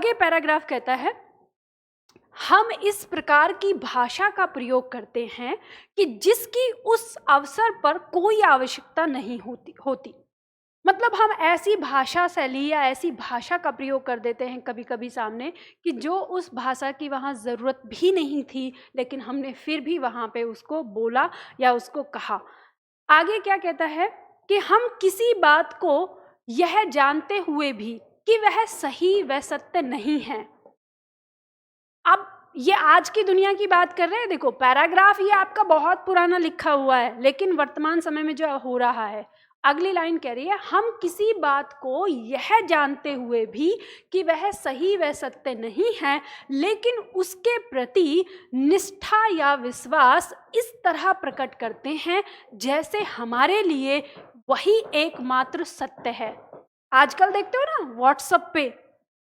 आगे पैराग्राफ कहता है, हम इस प्रकार की भाषा का प्रयोग करते हैं कि जिसकी उस अवसर पर कोई आवश्यकता नहीं होती। मतलब हम ऐसी भाषा शैली या ऐसी भाषा का प्रयोग कर देते हैं कभी कभी सामने कि जो उस भाषा की वहाँ ज़रूरत भी नहीं थी, लेकिन हमने फिर भी वहाँ पे उसको बोला या उसको कहा। आगे क्या कहता है कि हम किसी बात को यह जानते हुए भी कि वह सही व सत्य नहीं है। अब ये आज की दुनिया की बात कर रहे हैं। देखो पैराग्राफ ये आपका बहुत पुराना लिखा हुआ है, लेकिन वर्तमान समय में जो हो रहा है, अगली लाइन कह रही है, हम किसी बात को यह जानते हुए भी कि वह सही व सत्य नहीं है, लेकिन उसके प्रति निष्ठा या विश्वास इस तरह प्रकट करते हैं जैसे हमारे लिए वही एकमात्र सत्य है। आजकल देखते हो ना व्हाट्सएप पे,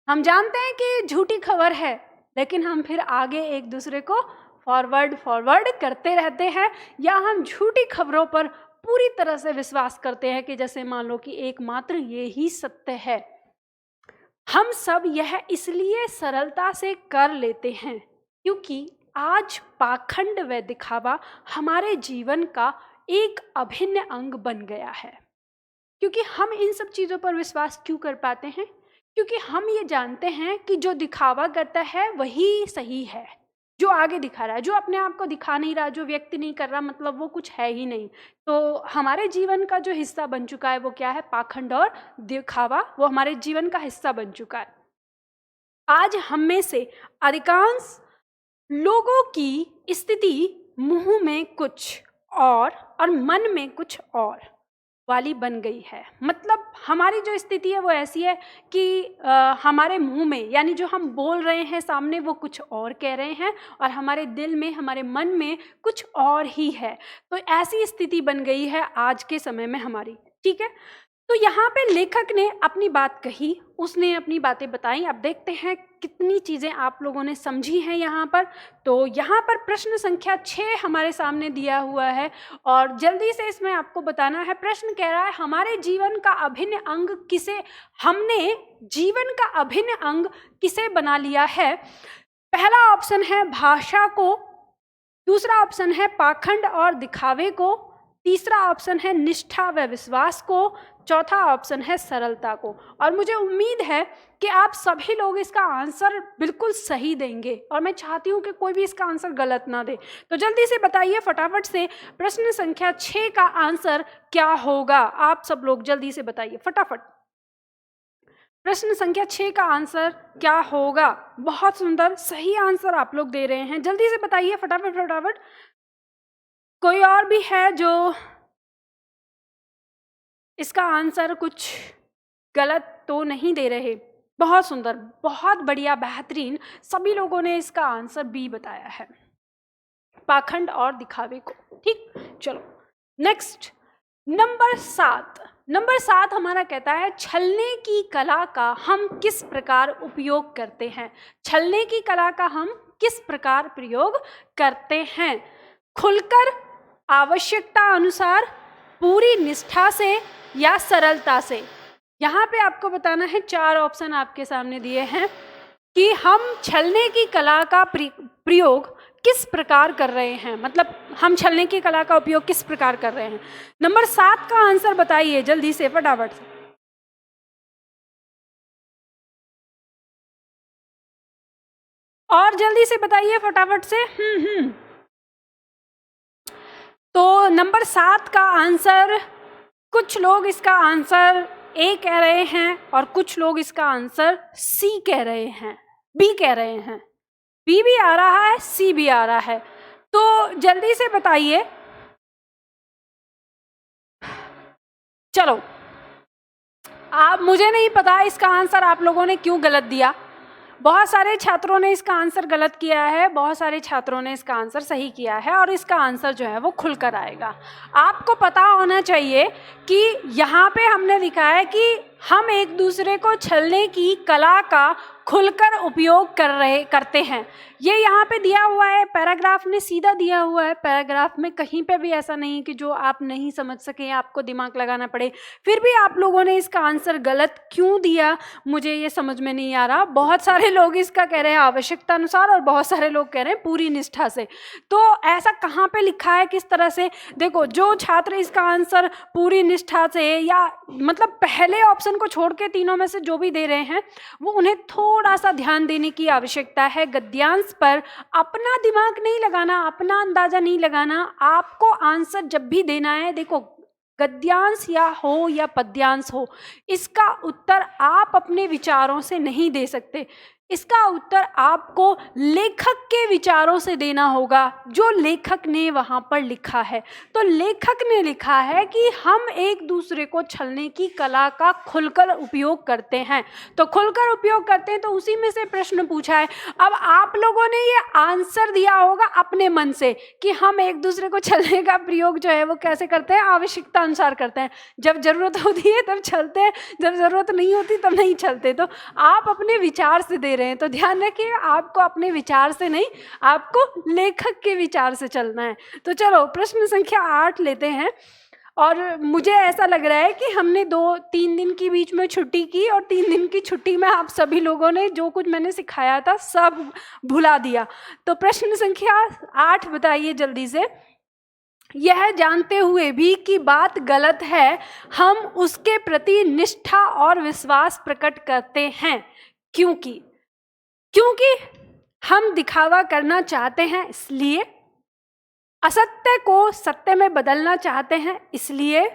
हम जानते हैं कि झूठी खबर है, लेकिन हम फिर आगे एक दूसरे को फॉरवर्ड करते रहते हैं, या हम झूठी खबरों पर पूरी तरह से विश्वास करते हैं कि जैसे मान लो कि एकमात्र ये ही सत्य है। हम सब यह इसलिए सरलता से कर लेते हैं क्योंकि आज पाखंड व दिखावा हमारे जीवन का एक अभिन्न अंग बन गया है। क्योंकि हम इन सब चीज़ों पर विश्वास क्यों कर पाते हैं? क्योंकि हम ये जानते हैं कि जो दिखावा करता है वही सही है, जो आगे दिखा रहा है, जो अपने आप को दिखा नहीं रहा, जो व्यक्त नहीं कर रहा, मतलब वो कुछ है ही नहीं। तो हमारे जीवन का जो हिस्सा बन चुका है वो क्या है? पाखंड और दिखावा, वो हमारे जीवन का हिस्सा बन चुका है। आज हम में से अधिकांश लोगों की स्थिति मुंह में कुछ और मन में कुछ और वाली बन गई है। मतलब हमारी जो स्थिति है वो ऐसी है कि हमारे मुंह में, यानी जो हम बोल रहे हैं सामने, वो कुछ और कह रहे हैं, और हमारे दिल में, हमारे मन में कुछ और ही है। तो ऐसी स्थिति बन गई है आज के समय में हमारी। ठीक है, तो यहाँ पे लेखक ने अपनी बात कही, उसने अपनी बातें बताई। अब देखते हैं कितनी चीज़ें आप लोगों ने समझी हैं यहाँ पर। तो यहाँ पर प्रश्न संख्या 6 हमारे सामने दिया हुआ है, और जल्दी से इसमें आपको बताना है। प्रश्न कह रहा है, हमारे जीवन का अभिन्न अंग किसे, हमने जीवन का अभिन्न अंग किसे बना लिया है? पहला ऑप्शन है भाषा को, दूसरा ऑप्शन है पाखंड और दिखावे को, तीसरा ऑप्शन है निष्ठा व विश्वास को, चौथा ऑप्शन है सरलता को। और मुझे उम्मीद है कि आप सभी लोग इसका आंसर बिल्कुल सही देंगे, और मैं चाहती हूँ कि कोई भी इसका आंसर गलत ना दे। तो जल्दी से बताइए फटाफट से, प्रश्न संख्या 6 का आंसर क्या होगा? आप सब लोग जल्दी से बताइए फटाफट, प्रश्न संख्या 6 का आंसर क्या होगा? बहुत सुंदर, सही आंसर आप लोग दे रहे हैं। जल्दी से बताइए फटाफट फटाफट। कोई और भी है जो इसका आंसर कुछ गलत तो नहीं दे रहे? बहुत सुंदर, बहुत बढ़िया, बेहतरीन, सभी लोगों ने इसका आंसर बी बताया है, पाखंड और दिखावे को। ठीक, चलो नेक्स्ट, नंबर 7 हमारा कहता है, छलने की कला का हम किस प्रकार उपयोग करते हैं? छलने की कला का हम किस प्रकार प्रयोग करते हैं? खुलकर, आवश्यकता अनुसार, पूरी निष्ठा से, या सरलता से? यहाँ पे आपको बताना है, 4 ऑप्शन आपके सामने दिए हैं कि हम छलने की कला का प्रयोग किस प्रकार कर रहे हैं, मतलब हम छलने की कला का उपयोग किस प्रकार कर रहे हैं। नंबर 7 का आंसर बताइए जल्दी से फटाफट से। और जल्दी से बताइए फटाफट से। तो नंबर 7 का आंसर, कुछ लोग इसका आंसर ए कह रहे हैं और कुछ लोग इसका आंसर सी कह रहे हैं, बी कह रहे हैं। बी भी आ रहा है, सी भी आ रहा है। तो जल्दी से बताइए। चलो, आप, मुझे नहीं पता इसका आंसर आप लोगों ने क्यों गलत दिया। बहुत सारे छात्रों ने इसका आंसर गलत किया है, बहुत सारे छात्रों ने इसका आंसर सही किया है, और इसका आंसर जो है वो खुलकर आएगा। आपको पता होना चाहिए कि यहाँ पे हमने लिखा है कि हम एक दूसरे को छलने की कला का खुलकर उपयोग करते हैं। ये यहाँ पे दिया हुआ है, पैराग्राफ ने सीधा दिया हुआ है। पैराग्राफ में कहीं पे भी ऐसा नहीं है कि जो आप नहीं समझ सके, आपको दिमाग लगाना पड़े। फिर भी आप लोगों ने इसका आंसर गलत क्यों दिया, मुझे ये समझ में नहीं आ रहा। बहुत सारे लोग इसका कह रहे हैं आवश्यकता अनुसार और बहुत सारे लोग कह रहे हैं पूरी निष्ठा से। तो ऐसा कहाँ पे लिखा है, किस तरह से? देखो, जो छात्र इसका आंसर पूरी निष्ठा से या मतलब पहले ऑप्शन को छोड़ के तीनों में से जो भी दे रहे हैं, वो उन्हें थोड़ा सा ध्यान देने की आवश्यकता है। गद्यांश पर अपना दिमाग नहीं लगाना, अपना अंदाजा नहीं लगाना। आपको आंसर जब भी देना है, देखो गद्यांश या हो या पद्यांश हो, इसका उत्तर आप अपने विचारों से नहीं दे सकते। इसका उत्तर आपको लेखक के विचारों से देना होगा, जो लेखक ने वहाँ पर लिखा है। तो लेखक ने लिखा है कि हम एक दूसरे को छलने की कला का खुलकर उपयोग करते हैं। तो खुलकर उपयोग करते हैं, तो उसी में से प्रश्न पूछा है। अब आप लोगों ने ये आंसर दिया होगा अपने मन से कि हम एक दूसरे को छलने का प्रयोग जो है वो कैसे करते हैं, आवश्यकता अनुसार करते हैं। जब जरूरत होती है तब छलते हैं, जब जरूरत नहीं होती तब नहीं छलते। तो आप अपने विचार से दे रहे हैं, तो ध्यान रखिए, आपको अपने विचार से नहीं, आपको लेखक के विचार से चलना है। तो चलो प्रश्न संख्या 8 लेते हैं। और मुझे ऐसा लग रहा है कि हमने 2-3 दिन की बीच में छुट्टी की, और 3 दिन की छुट्टी में आप सभी लोगों ने जो कुछ मैंने सिखाया था सब भुला दिया। तो प्रश्न संख्या 8 बताइए जल्दी से। यह जानते हुए भी कि बात गलत है, हम उसके प्रति निष्ठा और विश्वास प्रकट करते हैं। क्योंकि हम दिखावा करना चाहते हैं, इसलिए असत्य को सत्य में बदलना चाहते हैं, इसलिए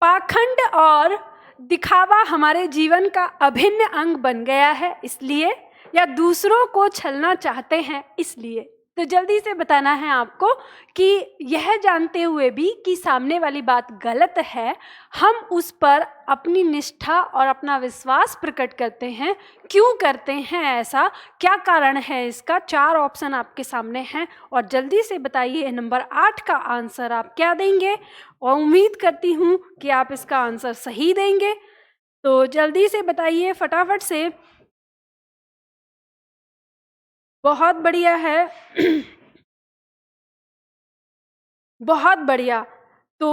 पाखंड और दिखावा हमारे जीवन का अभिन्न अंग बन गया है, इसलिए, या दूसरों को छलना चाहते हैं, इसलिए। तो जल्दी से बताना है आपको कि यह जानते हुए भी कि सामने वाली बात गलत है, हम उस पर अपनी निष्ठा और अपना विश्वास प्रकट करते हैं। क्यों करते हैं ऐसा, क्या कारण है इसका? 4 ऑप्शन आपके सामने हैं, और जल्दी से बताइए नंबर 8 का आंसर आप क्या देंगे। और उम्मीद करती हूँ कि आप इसका आंसर सही देंगे। तो जल्दी से बताइए फटाफट से। बहुत बढ़िया है, बहुत बढ़िया। तो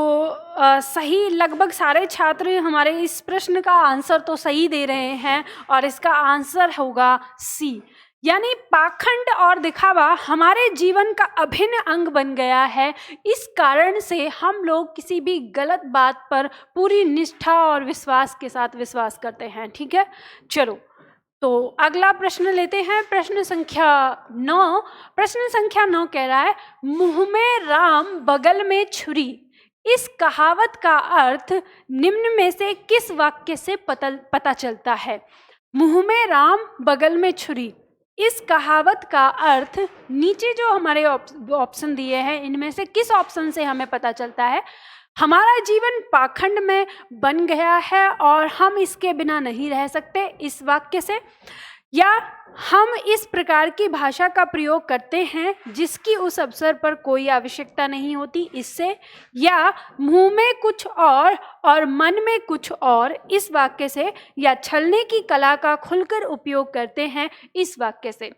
सही, लगभग सारे छात्र हमारे इस प्रश्न का आंसर तो सही दे रहे हैं, और इसका आंसर होगा सी, यानी पाखंड और दिखावा हमारे जीवन का अभिन्न अंग बन गया है। इस कारण से हम लोग किसी भी गलत बात पर पूरी निष्ठा और विश्वास के साथ विश्वास करते हैं। ठीक है, चलो तो अगला प्रश्न लेते हैं, प्रश्न संख्या 9। प्रश्न संख्या 9 कह रहा है, मुंह में राम बगल में छुरी, इस कहावत का अर्थ निम्न में से किस वाक्य से पता चलता है? मुंह में राम बगल में छुरी, इस कहावत का अर्थ, नीचे जो हमारे ऑप्शन दिए हैं इनमें से किस ऑप्शन से हमें पता चलता है? हमारा जीवन पाखंड में बन गया है और हम इसके बिना नहीं रह सकते, इस वाक्य से। या हम इस प्रकार की भाषा का प्रयोग करते हैं जिसकी उस अवसर पर कोई आवश्यकता नहीं होती, इससे। या मुंह में कुछ और मन में कुछ और, इस वाक्य से। या छलने की कला का खुलकर उपयोग करते हैं, इस वाक्य से।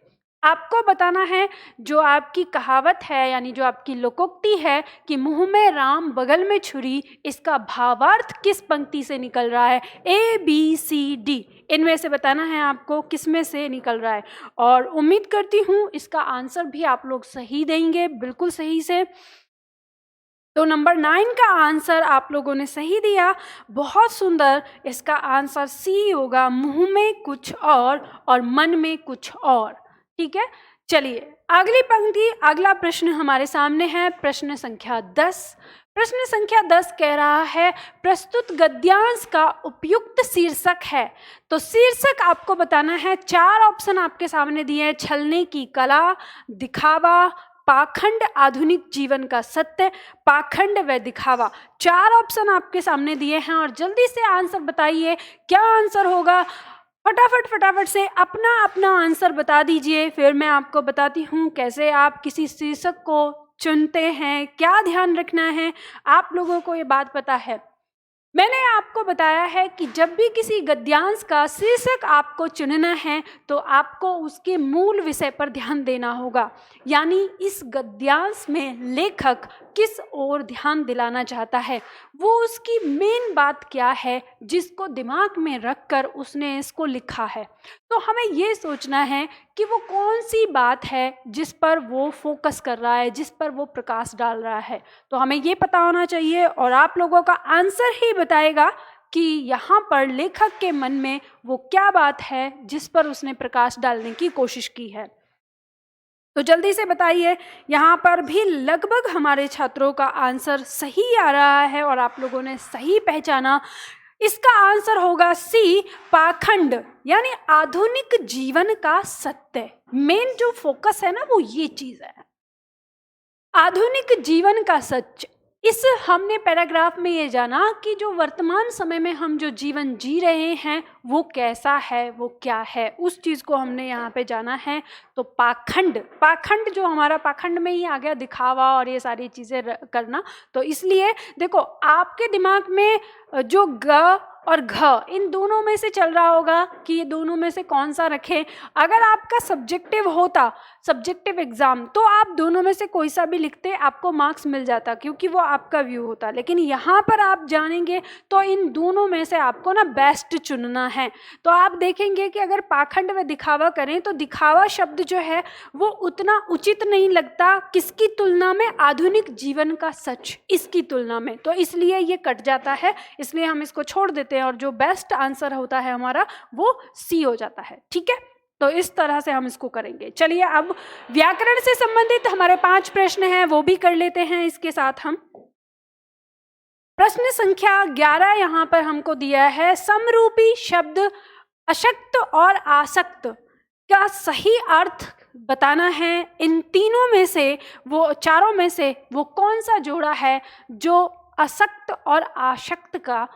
आपको बताना है जो आपकी कहावत है, यानी जो आपकी लोकोक्ति है कि मुंह में राम बगल में छुरी, इसका भावार्थ किस पंक्ति से निकल रहा है? A, B, C, D, इनमें से बताना है आपको किस में से निकल रहा है। और उम्मीद करती हूँ इसका आंसर भी आप लोग सही देंगे, बिल्कुल सही से। तो नंबर 9 का आंसर आप लोगों ने सही दिया, बहुत सुंदर। इसका आंसर सी होगा, मुंह में कुछ और मन में कुछ और। ठीक है, चलिए अगली पंक्ति, अगला प्रश्न हमारे सामने है, प्रश्न संख्या 10। प्रश्न संख्या 10 कह रहा है, प्रस्तुत गद्यांश का उपयुक्त शीर्षक है। तो शीर्षक आपको बताना है, 4 ऑप्शन आपके सामने दिए हैं, छलने की कला, दिखावा, पाखंड, आधुनिक जीवन का सत्य, पाखंड व दिखावा। 4 ऑप्शन आपके सामने दिए हैं, और जल्दी से आंसर बताइए क्या आंसर होगा। फटाफट से अपना अपना आंसर बता दीजिए, फिर मैं आपको बताती हूँ कैसे आप किसी शीर्षक को चुनते हैं, क्या ध्यान रखना है। आप लोगों को ये बात पता है। मैंने आपको बताया है कि जब भी किसी गद्यांश का शीर्षक आपको चुनना है तो आपको उसके मूल विषय पर ध्यान देना होगा, यानी इस गद्यांश में लेखक किस ओर ध्यान दिलाना चाहता है, वो उसकी मेन बात क्या है जिसको दिमाग में रखकर उसने इसको लिखा है। तो हमें ये सोचना है कि वो कौन सी बात है जिस पर वो फोकस कर रहा है, जिस पर वो प्रकाश डाल रहा है। तो हमें ये पता होना चाहिए और आप लोगों का आंसर ही बताएगा कि यहाँ पर लेखक के मन में वो क्या बात है जिस पर उसने प्रकाश डालने की कोशिश की है। तो जल्दी से बताइए, यहाँ पर भी लगभग हमारे छात्रों का आंसर सही आ रहा है और आप लोगों ने सही पहचाना। इसका आंसर होगा सी, पाखंड, यानी आधुनिक जीवन का सत्य। मेन जो फोकस है ना वो ये चीज है, आधुनिक जीवन का सच। इस हमने पैराग्राफ में ये जाना कि जो वर्तमान समय में हम जो जीवन जी रहे हैं वो कैसा है, वो क्या है, उस चीज़ को हमने यहाँ पे जाना है। तो पाखंड, पाखंड जो हमारा पाखंड में ही आ गया, दिखावा और ये सारी चीज़ें करना। तो इसलिए देखो आपके दिमाग में जो ग और घ इन दोनों में से चल रहा होगा कि ये दोनों में से कौन सा रखें। अगर आपका सब्जेक्टिव होता, सब्जेक्टिव एग्जाम, तो आप दोनों में से कोई सा भी लिखते, आपको मार्क्स मिल जाता क्योंकि वो आपका व्यू होता। लेकिन यहाँ पर आप जानेंगे तो इन दोनों में से आपको ना बेस्ट चुनना है। तो आप देखेंगे कि अगर पाखंड व दिखावा करें तो दिखावा शब्द जो है वो उतना उचित नहीं लगता, किसकी तुलना में, आधुनिक जीवन का सच, इसकी तुलना में। तो इसलिए ये कट जाता है, इसलिए हम इसको छोड़ देते हैं और जो बेस्ट आंसर होता है हमारा वो सी हो जाता है। ठीक है, तो इस तरह से हम इसको करेंगे। चलिए अब व्याकरण से संबंधित हमारे 5 प्रश्न हैं वो भी कर लेते हैं इसके साथ हम। प्रश्न संख्या 11 यहाँ पर हमको दिया है, समरूपी शब्द अशक्त और आसक्त का सही अर्थ बताना है। इन तीनों में से, वो चारों में से वो कौन सा जोड़ा है जो असक्त और आशक्त का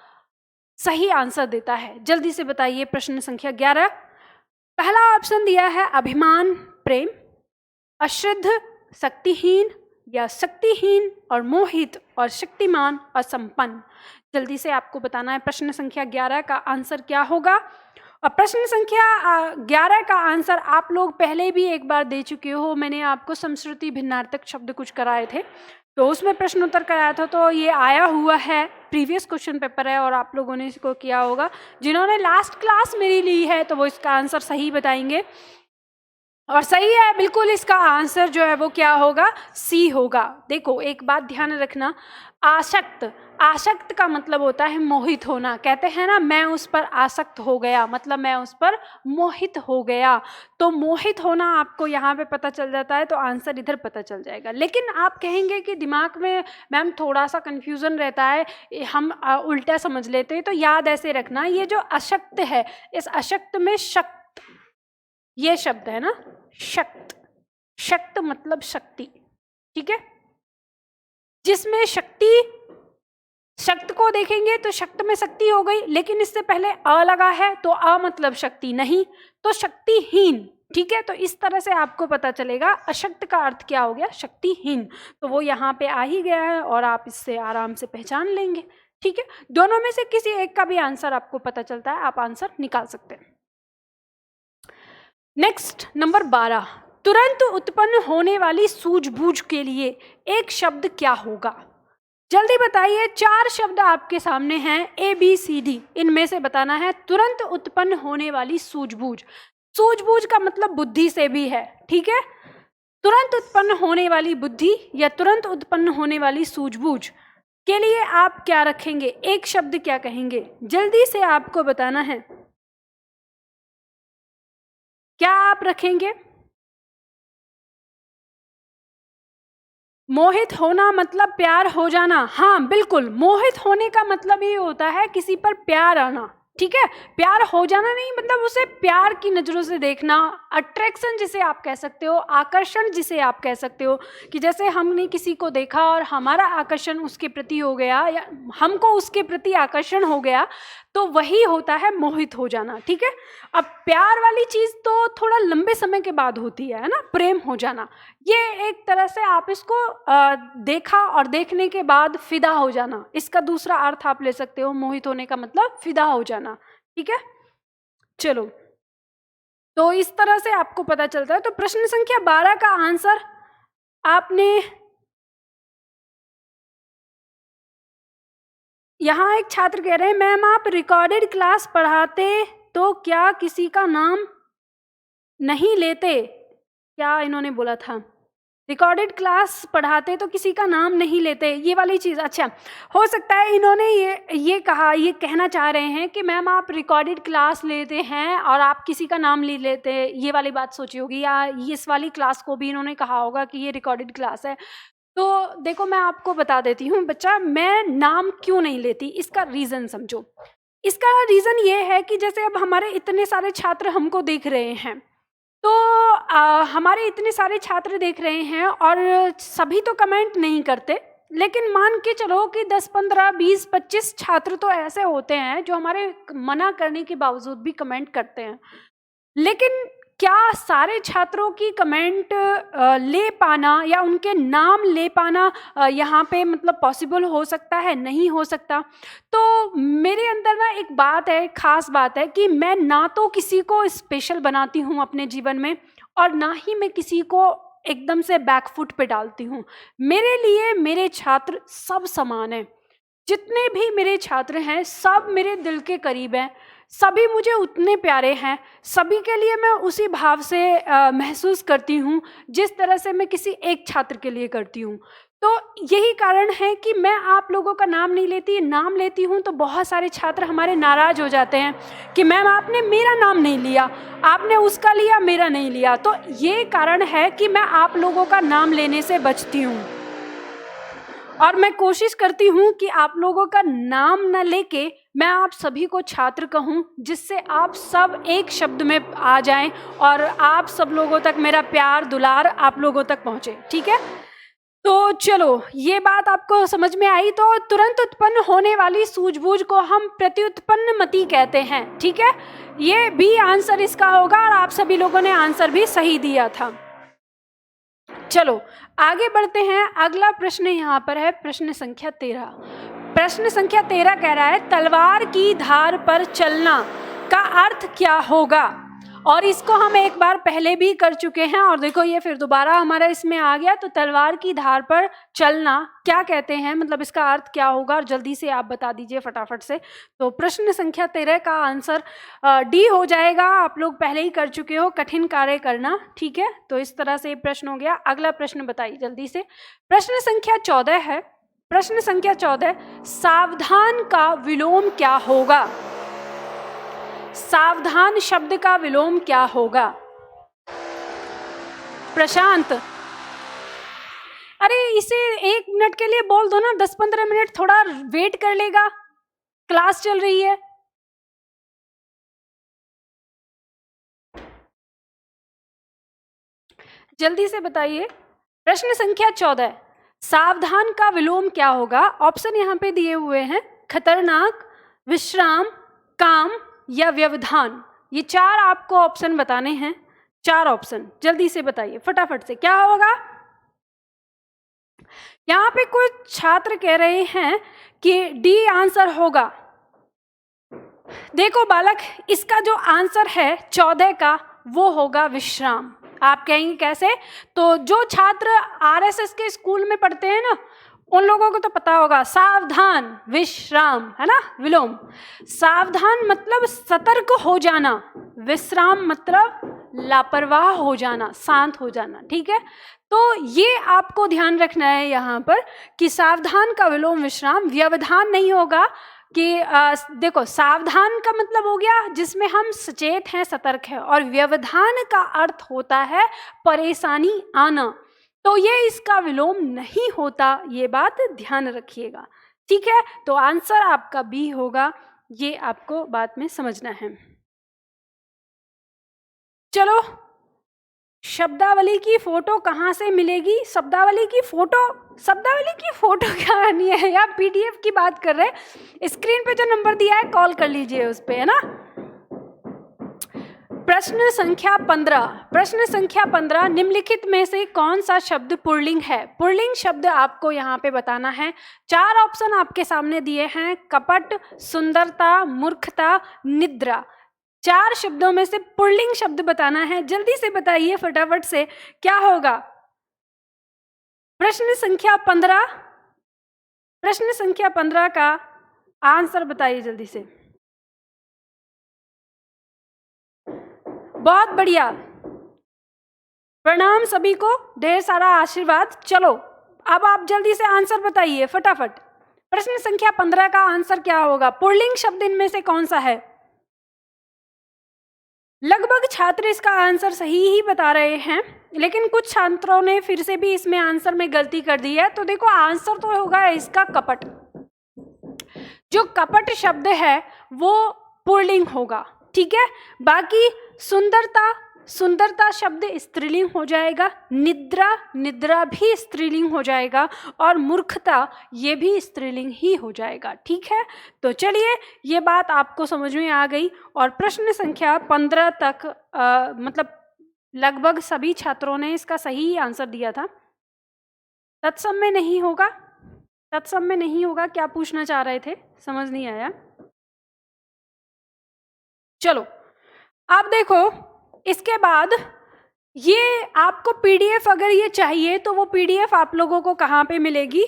सही आंसर देता है। जल्दी से बताइए। प्रश्न संख्या 11, पहला ऑप्शन दिया है अभिमान प्रेम, अश्रद्ध शक्तिहीन, या शक्तिहीन और मोहित, और शक्तिमान और संपन्न। जल्दी से आपको बताना है प्रश्न संख्या 11 का आंसर क्या होगा। और प्रश्न संख्या 11 का आंसर आप लोग पहले भी एक बार दे चुके हो, मैंने आपको समश्रुति भिन्नार्थक शब्द कुछ कराए थे तो उसमें प्रश्न उत्तर कराया था, तो ये आया हुआ है, प्रीवियस क्वेश्चन पेपर है और आप लोगों ने इसको किया होगा। जिन्होंने लास्ट क्लास मेरी ली है तो वो इसका आंसर सही बताएंगे। और सही है बिल्कुल, इसका आंसर जो है वो क्या होगा, सी होगा। देखो एक बात ध्यान रखना, आसक्त, आसक्त का मतलब होता है मोहित होना। कहते हैं ना मैं उस पर आसक्त हो गया, मतलब मैं उस पर मोहित हो गया। तो मोहित होना आपको यहाँ पे पता चल जाता है तो आंसर इधर पता चल जाएगा। लेकिन आप कहेंगे कि दिमाग में मैम थोड़ा सा कन्फ्यूज़न रहता है, हम उल्टा समझ लेते हैं। तो याद ऐसे रखना, ये जो अशक्त है, इस अशक्त में शक्त, ये शब्द है ना, शक्त, शक्त मतलब शक्ति। ठीक है, जिसमें शक्ति, शक्त को देखेंगे तो शक्त में शक्ति हो गई, लेकिन इससे पहले अ लगा है तो अ मतलब शक्ति नहीं, तो शक्तिहीन। ठीक है, तो इस तरह से आपको पता चलेगा अशक्त का अर्थ क्या हो गया, शक्तिहीन। तो वो यहाँ पे आ ही गया है और आप इससे आराम से पहचान लेंगे। ठीक है, दोनों में से किसी एक का भी आंसर आपको पता चलता है, आप आंसर निकाल सकते हैं। नेक्स्ट नंबर 12, तुरंत उत्पन्न होने वाली सूझबूझ के लिए एक शब्द क्या होगा। जल्दी बताइए, 4 शब्द आपके सामने हैं, ए बी सी डी, इनमें से बताना है तुरंत उत्पन्न होने वाली सूझबूझ। सूझबूझ का मतलब बुद्धि से भी है। ठीक है, तुरंत उत्पन्न होने वाली बुद्धि या तुरंत उत्पन्न होने वाली सूझबूझ के लिए आप क्या रखेंगे, एक शब्द क्या कहेंगे, जल्दी से आपको बताना है। क्या आप रखेंगे? मोहित होना मतलब प्यार हो जाना। हाँ बिल्कुल, मोहित होने का मतलब ये होता है किसी पर प्यार आना। ठीक है, प्यार हो जाना नहीं, मतलब उसे प्यार की नज़रों से देखना, अट्रैक्शन जिसे आप कह सकते हो, आकर्षण जिसे आप कह सकते हो, कि जैसे हमने किसी को देखा और हमारा आकर्षण उसके प्रति हो गया या हमको उसके प्रति आकर्षण हो गया, तो वही होता है मोहित हो जाना। ठीक है, अब प्यार वाली चीज तो थोड़ा लंबे समय के बाद होती है ना, प्रेम हो जाना। ये एक तरह से आप इसको देखा और देखने के बाद फिदा हो जाना, इसका दूसरा अर्थ आप ले सकते हो। मोहित होने का मतलब फिदा हो जाना। ठीक है, चलो, तो इस तरह से आपको पता चलता है। तो प्रश्न संख्या 12 का आंसर आपने, यहाँ एक छात्र कह रहे हैं मैम आप रिकॉर्डेड क्लास पढ़ाते तो क्या किसी का नाम नहीं लेते? क्या इन्होंने बोला था? रिकॉर्डेड क्लास पढ़ाते तो किसी का नाम नहीं लेते, ये वाली चीज़। अच्छा, हो सकता है इन्होंने ये कहा, ये कहना चाह रहे हैं कि मैम आप रिकॉर्डेड क्लास लेते हैं और आप किसी का नाम नहीं लेते, ये वाली बात सोची होगी, या इस वाली क्लास को भी इन्होंने कहा होगा कि ये रिकॉर्डेड क्लास है। तो देखो, मैं आपको बता देती हूँ बच्चा, मैं नाम क्यों नहीं लेती, इसका रीज़न समझो। इसका रीज़न ये है कि जैसे अब हमारे इतने सारे छात्र हमको देख रहे हैं, तो हमारे इतने सारे छात्र देख रहे हैं और सभी तो कमेंट नहीं करते, लेकिन मान के चलो कि 10, 15, 20, 25 छात्र तो ऐसे होते हैं जो हमारे मना करने के बावजूद भी कमेंट करते हैं। लेकिन क्या सारे छात्रों की कमेंट ले पाना या उनके नाम ले पाना यहाँ पे मतलब पॉसिबल हो सकता है? नहीं हो सकता। तो मेरे अंदर ना एक बात है, खास बात है कि मैं ना तो किसी को स्पेशल बनाती हूँ अपने जीवन में, और ना ही मैं किसी को एकदम से बैकफुट पे डालती हूँ। मेरे लिए मेरे छात्र सब समान हैं। जितने भी मेरे छात्र हैं सब मेरे दिल के करीब हैं, सभी मुझे उतने प्यारे हैं, सभी के लिए मैं उसी भाव से महसूस करती हूँ जिस तरह से मैं किसी एक छात्र के लिए करती हूँ। तो यही कारण है कि मैं आप लोगों का नाम नहीं लेती। नाम लेती हूँ तो बहुत सारे छात्र हमारे नाराज़ हो जाते हैं कि मैम आपने मेरा नाम नहीं लिया, आपने उसका लिया, मेरा नहीं लिया। तो ये कारण है कि मैं आप लोगों का नाम लेने से बचती हूँ, और मैं कोशिश करती हूँ कि आप लोगों का नाम न लेके मैं आप सभी को छात्र कहूँ, जिससे आप सब एक शब्द में आ जाएं और आप सब लोगों तक मेरा प्यार दुलार आप लोगों तक पहुँचे। ठीक है, तो चलो, ये बात आपको समझ में आई। तो तुरंत उत्पन्न होने वाली सूझबूझ को हम प्रत्युत्पन्न मति कहते हैं। ठीक है, ये भी आंसर इसका होगा, और आप सभी लोगों ने आंसर भी सही दिया था। चलो आगे बढ़ते हैं। अगला प्रश्न यहाँ पर है प्रश्न संख्या 13। प्रश्न संख्या 13 कह रहा है तलवार की धार पर चलना का अर्थ क्या होगा? और इसको हम एक बार पहले भी कर चुके हैं, और देखो ये फिर दोबारा हमारा इसमें आ गया। तो तलवार की धार पर चलना क्या कहते हैं, मतलब इसका अर्थ क्या होगा, और जल्दी से आप बता दीजिए फटाफट से। तो प्रश्न संख्या 13 का आंसर डी हो जाएगा। आप लोग पहले ही कर चुके हो, कठिन कार्य करना। ठीक है, तो इस तरह से प्रश्न हो गया। अगला प्रश्न बताइए जल्दी से। प्रश्न संख्या 14 है। प्रश्न संख्या 14, सावधान का विलोम क्या होगा? सावधान शब्द का विलोम क्या होगा? प्रशांत, अरे इसे 1 मिनट के लिए बोल दो ना, 10-15 मिनट थोड़ा वेट कर लेगा, क्लास चल रही है। जल्दी से बताइए। प्रश्न संख्या 14, सावधान का विलोम क्या होगा? ऑप्शन यहाँ पे दिए हुए हैं, खतरनाक, विश्राम, काम या व्यवधान। ये 4 आपको ऑप्शन बताने हैं, 4 ऑप्शन। जल्दी से बताइए फटाफट से, क्या होगा? यहाँ पे कुछ छात्र कह रहे हैं कि डी आंसर होगा। देखो बालक, इसका जो आंसर है 14 का वो होगा विश्राम। आप कहेंगे कैसे? तो जो छात्र आरएसएस के स्कूल में पढ़ते हैं ना, उन लोगों को तो पता होगा, सावधान विश्राम है ना, विलोम। सावधान मतलब सतर्क हो जाना, विश्राम मतलब लापरवाह हो जाना, शांत हो जाना। ठीक है, तो ये आपको ध्यान रखना है यहाँ पर कि सावधान का विलोम विश्राम। व्यवधान नहीं होगा कि देखो, सावधान का मतलब हो गया जिसमें हम सचेत हैं, सतर्क हैं, और व्यवधान का अर्थ होता है परेशानी आना। तो ये इसका विलोम नहीं होता, ये बात ध्यान रखिएगा। ठीक है, तो आंसर आपका बी होगा, ये आपको बात में समझना है। चलो शब्दावली की फोटो कहाँ से मिलेगी? शब्दावली की फोटो क्या नहीं है यार, पीडीएफ की बात कर रहे हैं। स्क्रीन पे जो नंबर दिया है कॉल कर लीजिए उस पे, है ना। प्रश्न संख्या 15 निम्नलिखित में से कौन सा शब्द पुल्लिंग है? पुल्लिंग शब्द आपको यहाँ पे बताना है। 4 ऑप्शन आपके सामने दिए हैं, कपट, सुंदरता, मूर्खता, निद्रा। 4 शब्दों में से पुल्लिंग शब्द बताना है। जल्दी से बताइए फटाफट से, क्या होगा? प्रश्न संख्या 15 का आंसर बताइए जल्दी से। बहुत बढ़िया, प्रणाम सभी को, ढेर सारा आशीर्वाद। चलो अब आप जल्दी से आंसर बताइए फटाफट। प्रश्न संख्या 15 का आंसर क्या होगा? पुल्लिंग शब्द इनमें से कौन सा है? लगभग छात्र इसका आंसर सही ही बता रहे हैं, लेकिन कुछ छात्रों ने फिर से भी इसमें आंसर में गलती कर दी है। तो देखो आंसर तो होगा इसका कपट। जो कपट शब्द है वो पुल्लिंग होगा, ठीक है। बाकी सुंदरता शब्द स्त्रीलिंग हो जाएगा, निद्रा भी स्त्रीलिंग हो जाएगा, और मूर्खता ये भी स्त्रीलिंग ही हो जाएगा, ठीक है। तो चलिए ये बात आपको समझ में आ गई। और प्रश्न संख्या 15 तक मतलब लगभग सभी छात्रों ने इसका सही आंसर दिया था। तत्सम में नहीं होगा, क्या पूछना चाह रहे थे? समझ नहीं आया। चलो अब देखो, इसके बाद ये आपको पीडीएफ अगर ये चाहिए तो वो पीडीएफ आप लोगों को कहाँ पे मिलेगी?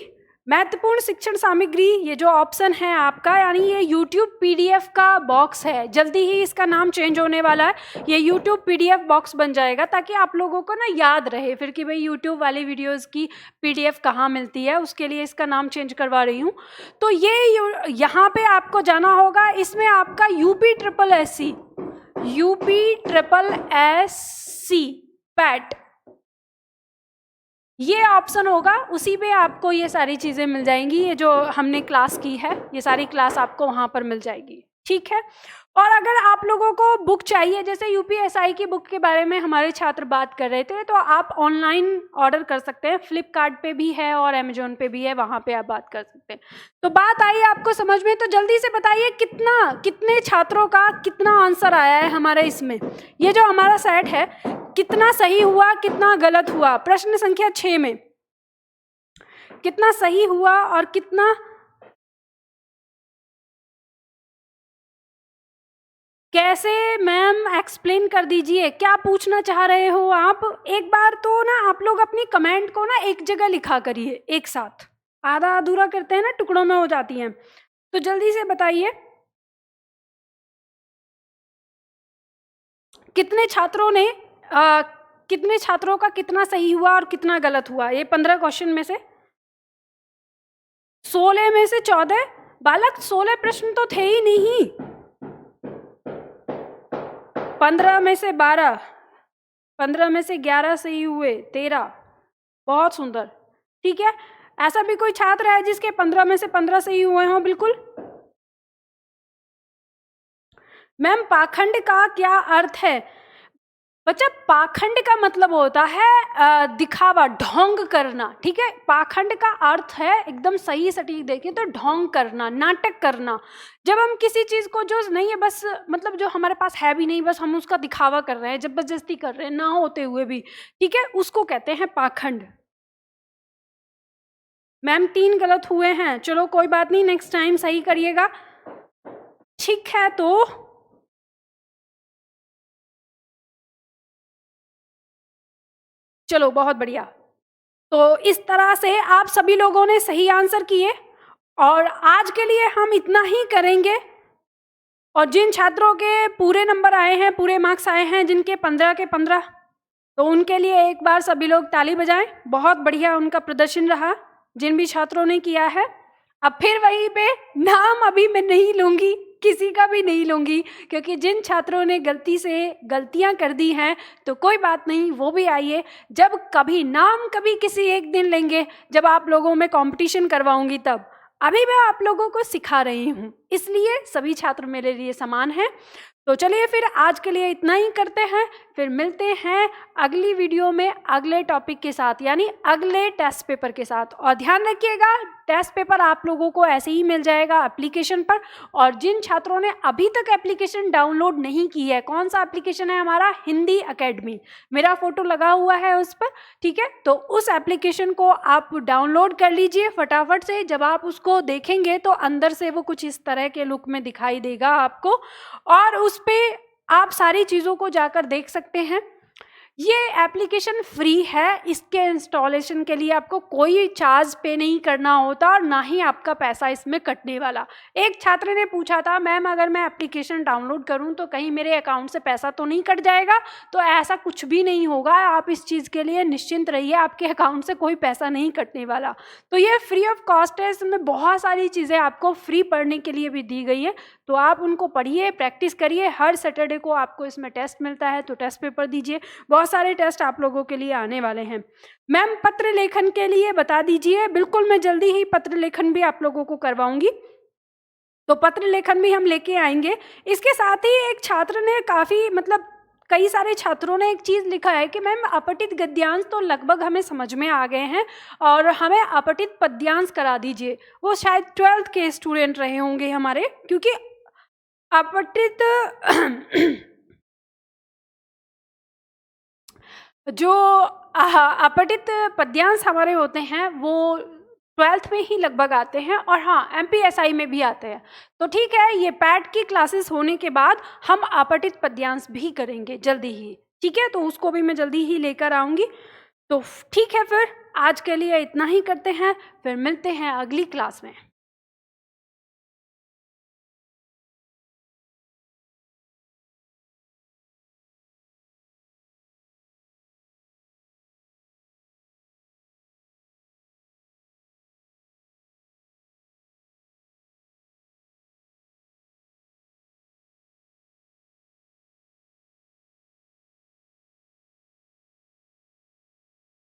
महत्वपूर्ण शिक्षण सामग्री, ये जो ऑप्शन है आपका, यानी ये YouTube पीडीएफ का बॉक्स है। जल्दी ही इसका नाम चेंज होने वाला है, ये YouTube पीडीएफ बॉक्स बन जाएगा, ताकि आप लोगों को ना याद रहे फिर कि भाई YouTube वाली वीडियोस की पीडीएफ कहाँ मिलती है। उसके लिए इसका नाम चेंज करवा रही हूँ। तो ये यहाँ पे आपको जाना होगा, इसमें आपका UPSSC पैट ये ऑप्शन होगा, उसी पे आपको ये सारी चीज़ें मिल जाएंगी। ये जो हमने क्लास की है ये सारी क्लास आपको वहाँ पर मिल जाएगी, ठीक है। और अगर आप लोगों को बुक चाहिए, जैसे यूपीएसआई की बुक के बारे में हमारे छात्र बात कर रहे थे, तो आप ऑनलाइन ऑर्डर कर सकते हैं। फ्लिपकार्ट पे भी है और अमेजोन पे भी है, वहाँ पे आप बात कर सकते हैं। तो बात आई आपको समझ में? तो जल्दी से बताइए कितने छात्रों का कितना आंसर आया है हमारे इसमें। ये जो हमारा सेट है कितना सही हुआ कितना गलत हुआ? प्रश्न संख्या 6 में कितना सही हुआ और कितना कैसे? मैम एक्सप्लेन कर दीजिए, क्या पूछना चाह रहे हो आप? एक बार तो ना आप लोग अपनी कमेंट को ना एक जगह लिखा करिए एक साथ, आधा अधूरा करते हैं ना, टुकड़ों में हो जाती हैं। तो जल्दी से बताइए कितने छात्रों का कितना सही हुआ और कितना गलत हुआ? ये 15 क्वेश्चन में से 16 में से 14 बालक, 16 प्रश्न तो थे ही नहीं। 15 में से 12, 15 में से 11 सही हुए, 13। बहुत सुंदर, ठीक है। ऐसा भी कोई छात्र है जिसके 15 में से 15 सही हुए हों? बिल्कुल। मैम पाखंड का क्या अर्थ है? बच्चा पाखंड का मतलब होता है दिखावा, ढोंग करना, ठीक है। पाखंड का अर्थ है एकदम सही सटीक देखिए तो ढोंग करना, नाटक करना। जब हम किसी चीज को जो नहीं है, बस मतलब जो हमारे पास है भी नहीं, बस हम उसका दिखावा कर रहे हैं, जबरदस्ती कर रहे हैं ना होते हुए भी, ठीक है, उसको कहते हैं पाखंड। मैम 3 गलत हुए हैं, चलो कोई बात नहीं, नेक्स्ट टाइम सही करिएगा, ठीक है। तो चलो बहुत बढ़िया। तो इस तरह से आप सभी लोगों ने सही आंसर किए, और आज के लिए हम इतना ही करेंगे। और जिन छात्रों के पूरे नंबर आए हैं, पूरे मार्क्स आए हैं, जिनके 15 के 15, तो उनके लिए एक बार सभी लोग ताली बजाएं। बहुत बढ़िया उनका प्रदर्शन रहा जिन भी छात्रों ने किया है। अब फिर वहीं पे नाम अभी मैं नहीं लूँगी, किसी का भी नहीं लूँगी, क्योंकि जिन छात्रों ने गलतियां कर दी हैं तो कोई बात नहीं, वो भी आइए। जब कभी नाम कभी किसी एक दिन लेंगे जब आप लोगों में कंपटीशन करवाऊंगी तब। अभी मैं आप लोगों को सिखा रही हूँ, इसलिए सभी छात्र मेरे लिए समान हैं। तो चलिए फिर आज के लिए इतना ही करते हैं, फिर मिलते हैं अगली वीडियो में अगले टॉपिक के साथ, यानी अगले टेस्ट पेपर के साथ। और ध्यान रखिएगा, टेस्ट पेपर आप लोगों को ऐसे ही मिल जाएगा एप्लीकेशन पर। और जिन छात्रों ने अभी तक एप्लीकेशन डाउनलोड नहीं की है, कौन सा एप्लीकेशन है हमारा, हिंदी एकेडमी, मेरा फोटो लगा हुआ है उस पर, ठीक है। तो उस एप्लीकेशन को आप डाउनलोड कर लीजिए फटाफट से। जब आप उसको देखेंगे तो अंदर से वो कुछ इस तरह के लुक में दिखाई देगा आपको, और उस पे आप सारी चीज़ों को जाकर देख सकते हैं। ये एप्लीकेशन फ्री है, इसके इंस्टॉलेशन के लिए आपको कोई चार्ज पे नहीं करना होता और ना ही आपका पैसा इसमें कटने वाला। एक छात्र ने पूछा था, मैम अगर मैं एप्लीकेशन डाउनलोड करूं तो कहीं मेरे अकाउंट से पैसा तो नहीं कट जाएगा? तो ऐसा कुछ भी नहीं होगा, आप इस चीज़ के लिए निश्चिंत रहिए, आपके अकाउंट से कोई पैसा नहीं कटने वाला। तो ये फ्री ऑफ कॉस्ट है, इसमें बहुत सारी चीज़ें आपको फ्री पढ़ने के लिए भी दी गई है, तो आप उनको पढ़िए, प्रैक्टिस करिए। हर सैटरडे को आपको इसमें टेस्ट मिलता है, तो टेस्ट पेपर दीजिए। बहुत सारे टेस्ट आप लोगों के लिए आने वाले हैं। मैम पत्र लेखन के लिए बता दीजिए। बिल्कुल, मैं जल्दी ही पत्र लेखन भी आप लोगों को करवाऊंगी, तो पत्र लेखन भी हम लेके आएंगे। इसके साथ ही एक छात्र ने कई सारे छात्रों ने एक चीज़ लिखा है कि मैम अपठित गद्यांश तो लगभग हमें समझ में आ गए हैं और हमें अपठित पद्यांश करा दीजिए। वो शायद 12th के स्टूडेंट रहे होंगे हमारे, क्योंकि अपठित जो अपठित पद्यांश हमारे होते हैं वो 12th में ही लगभग आते हैं, और हाँ MPSI में भी आते हैं। तो ठीक है, ये पैट की क्लासेस होने के बाद हम अपठित पद्यांश भी करेंगे जल्दी ही, ठीक है। तो उसको भी मैं जल्दी ही लेकर आऊँगी। तो ठीक है, फिर आज के लिए इतना ही करते हैं, फिर मिलते हैं अगली क्लास में।